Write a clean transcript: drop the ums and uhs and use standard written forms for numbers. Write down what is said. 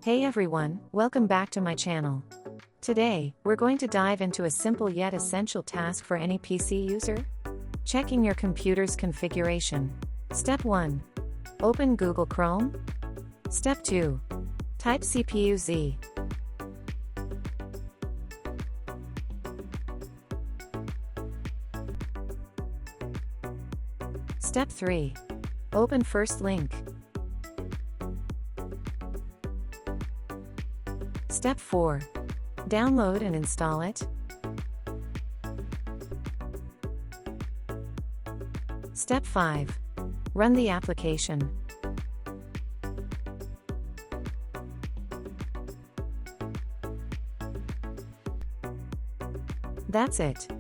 Hey everyone, welcome back to my channel. Today, we're going to dive into a simple yet essential task for any PC user. Checking your computer's configuration. Step 1. Open Google Chrome. Step 2. Type CPU-Z. Step 3. Open first link. Step 4. Download and install it. Step 5. Run the application. That's it.